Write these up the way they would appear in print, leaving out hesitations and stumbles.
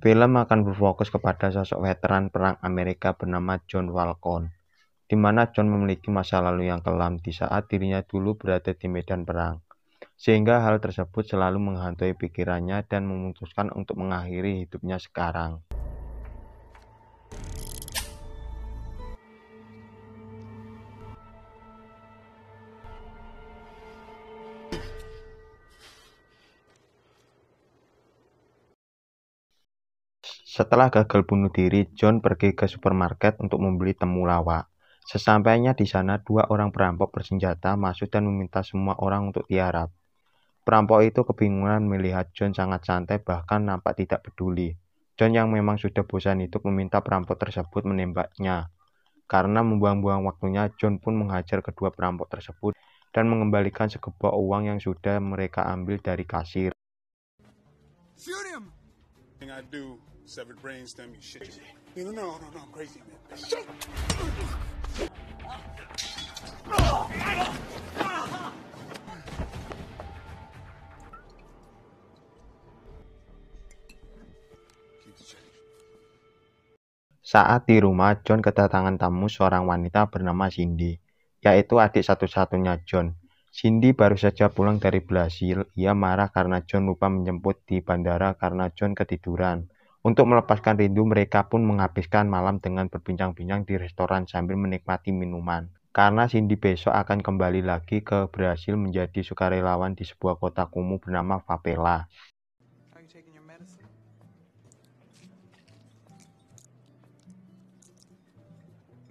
Film akan berfokus kepada sosok veteran perang Amerika bernama John Falcone, di mana John memiliki masa lalu yang kelam di saat dirinya dulu berada di medan perang, sehingga hal tersebut selalu menghantui pikirannya dan memutuskan untuk mengakhiri hidupnya sekarang. Setelah gagal bunuh diri, John pergi ke supermarket untuk membeli temulawak. Sesampainya di sana, dua orang perampok bersenjata masuk dan meminta semua orang untuk tiarap. Perampok itu kebingungan melihat John sangat santai, bahkan nampak tidak peduli. John yang memang sudah bosan hidup meminta perampok tersebut menembaknya. Karena membuang-buang waktunya, John pun menghajar kedua perampok tersebut dan mengembalikan segebok uang yang sudah mereka ambil dari kasir. Shoot him! I do severed brainstem, you shit. No, I'm crazy, man. Shit! Saat di rumah, John kedatangan tamu seorang wanita bernama Cindy, yaitu adik satu-satunya John. Cindy baru saja pulang dari Brasil. Ia marah karena John lupa menjemput di bandara karena John ketiduran. Untuk melepaskan rindu, mereka pun menghabiskan malam dengan berbincang-bincang di restoran sambil menikmati minuman. Karena Cindy besok akan kembali lagi ke Brasil menjadi sukarelawan di sebuah kota kumuh bernama Favela.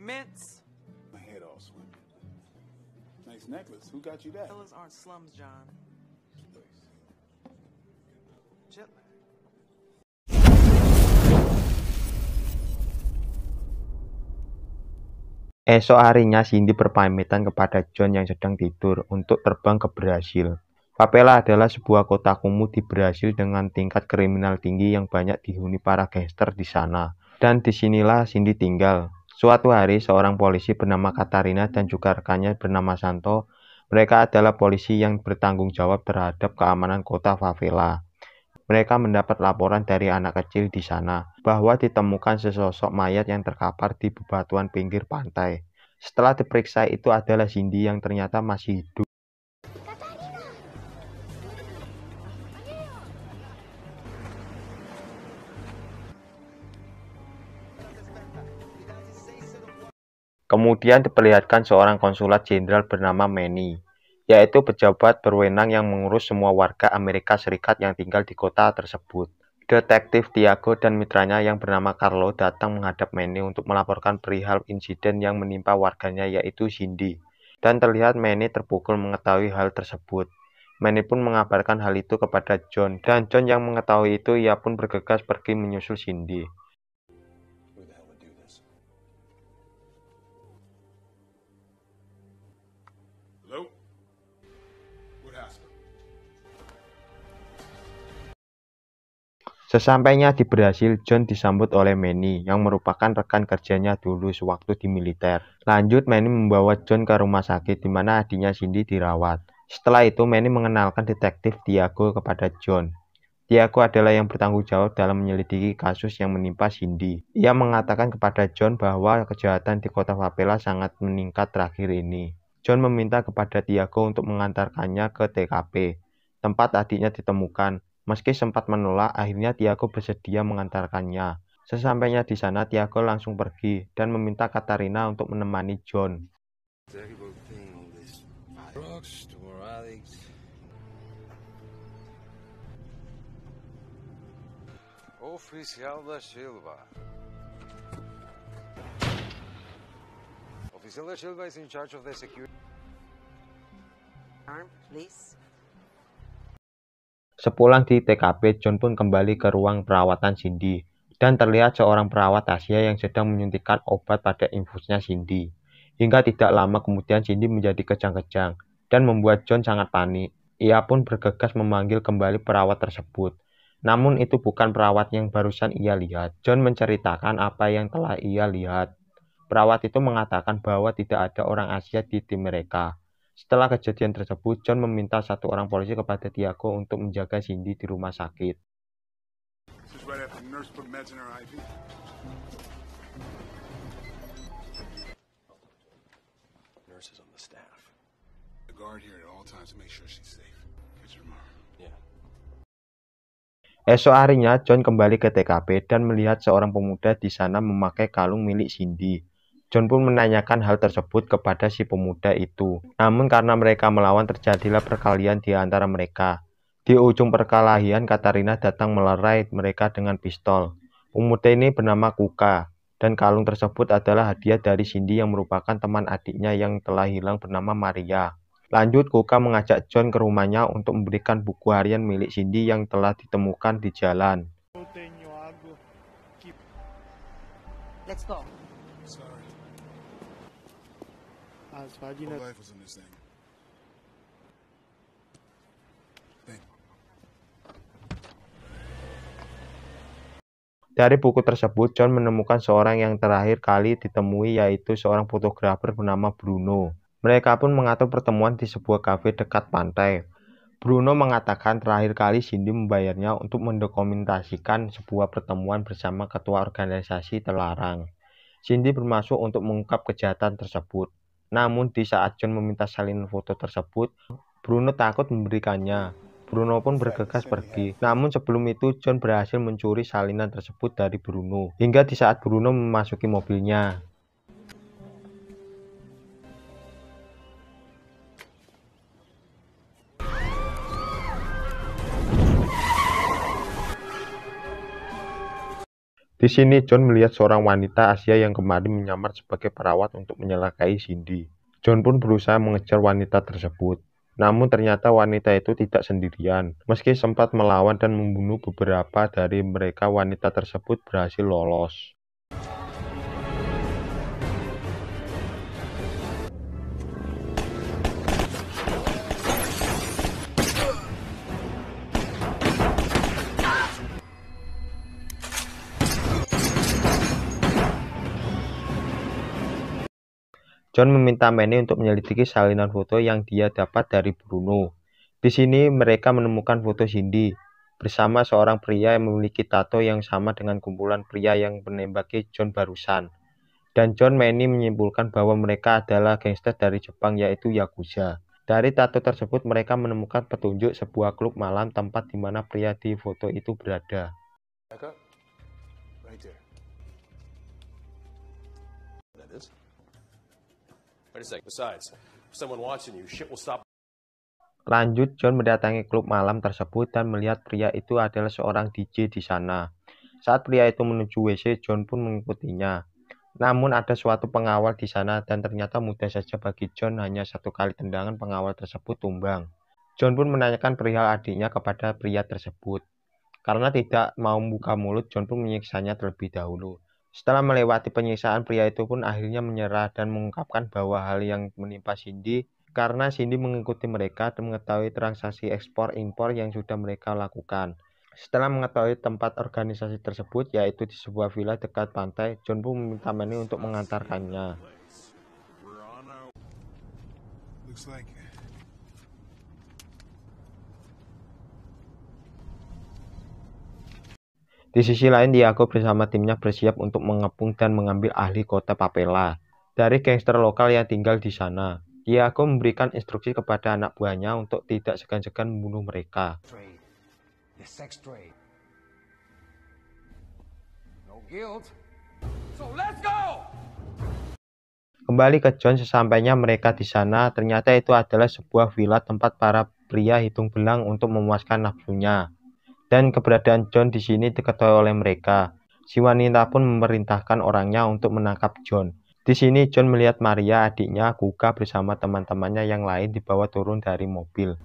Mints. My head all swimming. Nice necklace. Who got you that? Fellas aren't slums, John. Jet lag. Esok harinya, Cindy berpamitan kepada John yang sedang tidur untuk terbang ke Brasil. Favela adalah sebuah kota kumuh di Brasil dengan tingkat kriminal tinggi yang banyak dihuni para gangster di sana. Dan disinilah Cindy tinggal. Suatu hari, seorang polisi bernama Katarina dan juga rekannya bernama Santo. Mereka adalah polisi yang bertanggung jawab terhadap keamanan kota Favela. Mereka mendapat laporan dari anak kecil di sana bahwa ditemukan sesosok mayat yang terkapar di bebatuan pinggir pantai. Setelah diperiksa, itu adalah Cindy yang ternyata masih hidup. Kemudian diperlihatkan seorang konsulat jenderal bernama Manny, yaitu pejabat berwenang yang mengurus semua warga Amerika Serikat yang tinggal di kota tersebut. Detektif Tiago dan mitranya yang bernama Carlo datang menghadap Manny untuk melaporkan perihal insiden yang menimpa warganya, yaitu Cindy. Dan terlihat Manny terpukul mengetahui hal tersebut. Manny pun mengabarkan hal itu kepada John, dan John yang mengetahui itu, ia pun bergegas pergi menyusul Cindy. Sesampainya di Brasil, John disambut oleh Manny yang merupakan rekan kerjanya dulu sewaktu di militer. Lanjut, Manny membawa John ke rumah sakit di mana adiknya Cindy dirawat. Setelah itu, Manny mengenalkan detektif Tiago kepada John. Tiago adalah yang bertanggung jawab dalam menyelidiki kasus yang menimpa Cindy. Ia mengatakan kepada John bahwa kejahatan di kota Favela sangat meningkat terakhir ini. John meminta kepada Tiago untuk mengantarkannya ke TKP, tempat adiknya ditemukan. Meski sempat menolak, akhirnya Tiago bersedia mengantarkannya. Sesampainya di sana, Tiago langsung pergi dan meminta Katarina untuk menemani John. Oficial da Silva. Oficial da Silva is in charge of the security. Please. Sepulang di TKP, John pun kembali ke ruang perawatan Cindy, dan terlihat seorang perawat Asia yang sedang menyuntikkan obat pada infusnya Cindy. Hingga tidak lama kemudian Cindy menjadi kejang-kejang, dan membuat John sangat panik. Ia pun bergegas memanggil kembali perawat tersebut. Namun itu bukan perawat yang barusan ia lihat. John menceritakan apa yang telah ia lihat. Perawat itu mengatakan bahwa tidak ada orang Asia di tim mereka. Setelah kejadian tersebut, John meminta satu orang polisi kepada Tiago untuk menjaga Cindy di rumah sakit. This is right after nurse put meds in her IV. Nurses on the staff. The guard here at all times to make sure she's safe. Catch her tomorrow. Yeah. Esok harinya, John kembali ke TKP dan melihat seorang pemuda di sana memakai kalung milik Cindy. John pun menanyakan hal tersebut kepada si pemuda itu. Namun karena mereka melawan, terjadilah perkelahian di antara mereka. Di ujung perkelahian, Katarina datang melerai mereka dengan pistol. Pemuda ini bernama Kuka, dan kalung tersebut adalah hadiah dari Cindy yang merupakan teman adiknya yang telah hilang bernama Maria. Lanjut, Kuka mengajak John ke rumahnya untuk memberikan buku harian milik Cindy yang telah ditemukan di jalan. Let's go. Sorry. Whole life was in this thing. Thank you. Dari buku tersebut, John menemukan seorang yang terakhir kali ditemui, yaitu seorang fotografer bernama Bruno. Mereka pun mengatur pertemuan di sebuah kafe dekat pantai. Bruno mengatakan terakhir kali Cindy membayarnya untuk mendokumentasikan sebuah pertemuan bersama ketua organisasi terlarang. Cindy bermaksud untuk mengungkap kejahatan tersebut. Namun di saat John meminta salinan foto tersebut, Bruno takut memberikannya. Bruno pun bergegas pergi. Namun sebelum itu, John berhasil mencuri salinan tersebut dari Bruno. Hingga di saat Bruno memasuki mobilnya. Di sini John melihat seorang wanita Asia yang kemarin menyamar sebagai perawat untuk menyelakai Cindy. John pun berusaha mengejar wanita tersebut. Namun ternyata wanita itu tidak sendirian. Meski sempat melawan dan membunuh beberapa dari mereka, wanita tersebut berhasil lolos. John meminta Manny untuk menyelidiki salinan foto yang dia dapat dari Bruno. Di sini mereka menemukan foto Cindy bersama seorang pria yang memiliki tato yang sama dengan kumpulan pria yang menembaki John barusan. Dan John Manny menyimpulkan bahwa mereka adalah gangster dari Jepang, yaitu Yakuza. Dari tato tersebut mereka menemukan petunjuk sebuah klub malam tempat di mana pria di foto itu berada. Back up. Right there. That is. Wait a sec. Besides, if someone watching you, shit will stop. Lanjut, John mendatangi klub malam tersebut dan melihat pria itu adalah seorang DJ di sana. Saat pria itu menuju WC, John pun mengikutinya. Namun ada suatu pengawal di sana dan ternyata mudah saja bagi John, hanya satu kali tendangan pengawal tersebut tumbang. John pun menanyakan perihal adiknya kepada pria tersebut. Karena tidak mau buka mulut, John pun menyiksanya terlebih dahulu. Setelah melewati penyiksaan, pria itu pun akhirnya menyerah dan mengungkapkan bahwa hal yang menimpa Cindy karena Cindy mengikuti mereka dan mengetahui transaksi ekspor-impor yang sudah mereka lakukan. Setelah mengetahui tempat organisasi tersebut, yaitu di sebuah villa dekat pantai, John pun meminta Manny untuk mengantarkannya. Looks like Di sisi lain, Diago bersama timnya bersiap untuk mengepung dan mengambil ahli kota Papela dari gangster lokal yang tinggal di sana. Diago memberikan instruksi kepada anak buahnya untuk tidak segan-segan membunuh mereka. The sex trade. No guilt. So let's go! Kembali ke John, sesampainya mereka di sana, ternyata itu adalah sebuah villa tempat para pria hidung belang untuk memuaskan nafsunya. Dan keberadaan John di sini diketahui oleh mereka. Si wanita pun memerintahkan orangnya untuk menangkap John. Di sini John melihat Maria, adiknya Kuka bersama teman-temannya yang lain dibawa turun dari mobil.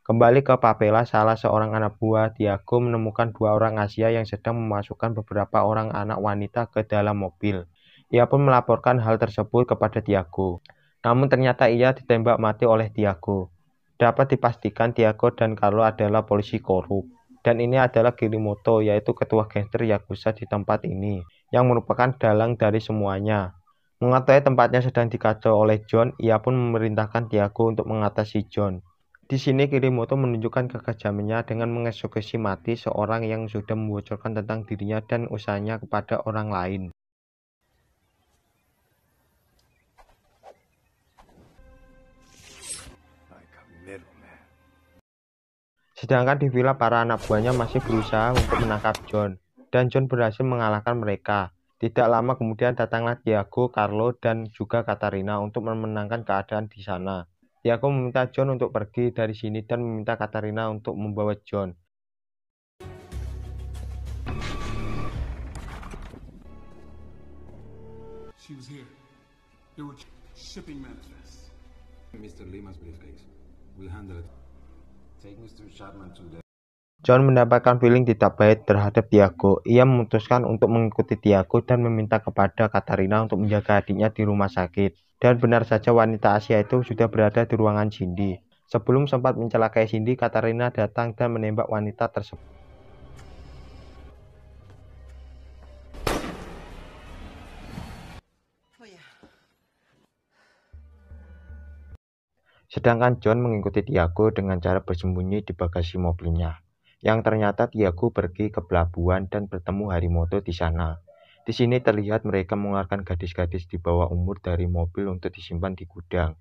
Kembali ke Papela, salah seorang anak buah Diago menemukan dua orang Asia yang sedang memasukkan beberapa orang anak wanita ke dalam mobil. Ia pun melaporkan hal tersebut kepada Diago. Namun ternyata ia ditembak mati oleh Diago. Dapat dipastikan Diago dan Carlo adalah polisi korup. Dan ini adalah Kirimoto, yaitu ketua gangster Yakuza di tempat ini, yang merupakan dalang dari semuanya. Mengetahui tempatnya sedang dikacau oleh John, ia pun memerintahkan Tiago untuk mengatasi John. Di sini Kirimoto menunjukkan kekejamannya dengan mengeksekusi mati seorang yang sudah membocorkan tentang dirinya dan usahanya kepada orang lain. Sedangkan di villa para anak buahnya masih berusaha untuk menangkap John, dan John berhasil mengalahkan mereka. Tidak lama kemudian datanglah Tiago, Carlo, dan juga Katarina untuk memenangkan keadaan di sana. Tiago meminta John untuk pergi dari sini dan meminta Katarina untuk membawa John. She was here. There were shipping manifests. Mr. Lima's briefcase. We'll handle it. Take Mr. Chapman to the... John mendapatkan feeling tidak baik terhadap Tiago. Ia memutuskan untuk mengikuti Tiago dan meminta kepada Katarina untuk menjaga adiknya di rumah sakit. Dan benar saja wanita Asia itu sudah berada di ruangan Cindy. Sebelum sempat mencelakai Cindy, Katarina datang dan menembak wanita tersebut. Oh ya. Sedangkan John mengikuti Tiago dengan cara bersembunyi di bagasi mobilnya. Yang ternyata Tiago pergi ke pelabuhan dan bertemu Harimoto di sana. Di sini terlihat mereka mengeluarkan gadis-gadis di bawah umur dari mobil untuk disimpan di gudang.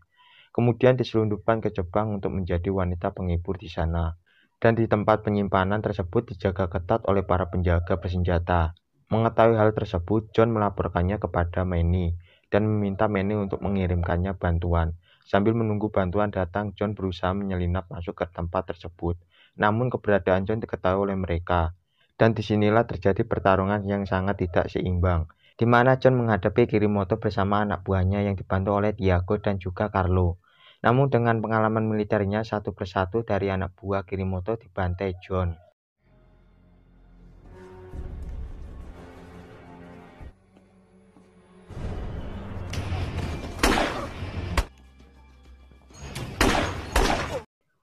Kemudian diselundupkan ke Jepang untuk menjadi wanita penghibur di sana. Dan di tempat penyimpanan tersebut dijaga ketat oleh para penjaga bersenjata. Mengetahui hal tersebut, John melaporkannya kepada Manny dan meminta Manny untuk mengirimkannya bantuan. Sambil menunggu bantuan datang, John berusaha menyelinap masuk ke tempat tersebut. Namun keberadaan John diketahui oleh mereka. Dan disinilah terjadi pertarungan yang sangat tidak seimbang, di mana John menghadapi Kirimoto bersama anak buahnya yang dibantu oleh Tiago dan juga Carlo. Namun dengan pengalaman militernya, satu persatu dari anak buah Kirimoto dibantai John.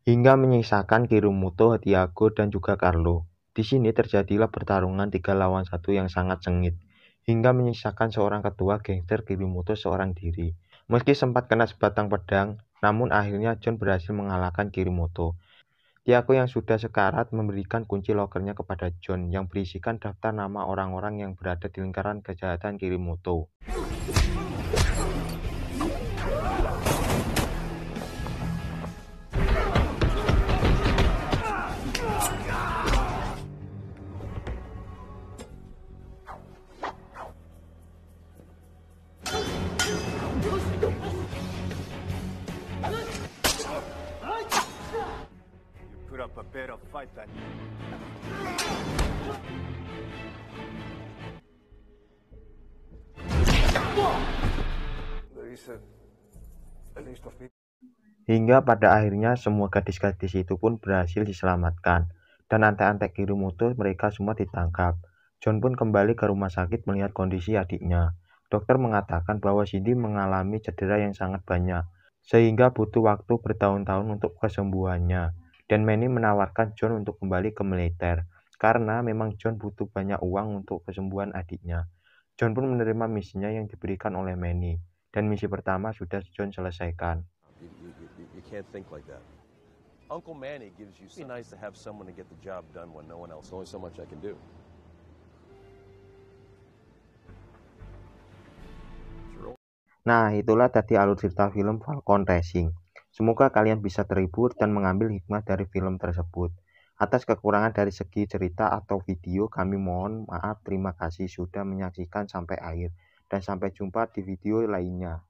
Hingga menyisakan Kirimoto, Tiago, dan juga Carlo. Di sini terjadilah pertarungan 3 lawan 1 yang sangat sengit, hingga menyisakan seorang ketua gangster Kirimoto seorang diri. Meski sempat kena sebatang pedang, namun akhirnya John berhasil mengalahkan Kirimoto. Tiago yang sudah sekarat memberikan kunci lokernya kepada John yang berisikan daftar nama orang-orang yang berada di lingkaran kejahatan Kirimoto. Put up a better fight than you. There is a list of people. Hingga pada akhirnya semua gadis-gadis itu pun berhasil diselamatkan. Dan antek-antek Kirimoto mereka semua ditangkap. John pun kembali ke rumah sakit melihat kondisi adiknya. Dokter mengatakan bahwa Cindy mengalami cedera yang sangat banyak, sehingga butuh waktu bertahun-tahun untuk kesembuhannya. Dan Manny menawarkan John untuk kembali ke militer, karena memang John butuh banyak uang untuk kesembuhan adiknya. John pun menerima misinya yang diberikan oleh Manny, dan misi pertama sudah John selesaikan. You can't think like that. Uncle Manny gives you. It's nice to have someone to get the job done when no one else. Only so much I can do. Nah, itulah tadi alur cerita film Falcon Racing. Semoga kalian bisa terhibur dan mengambil hikmah dari film tersebut. Atas kekurangan dari segi cerita atau video, kami mohon maaf. Terima kasih sudah menyaksikan sampai akhir. Dan sampai jumpa di video lainnya.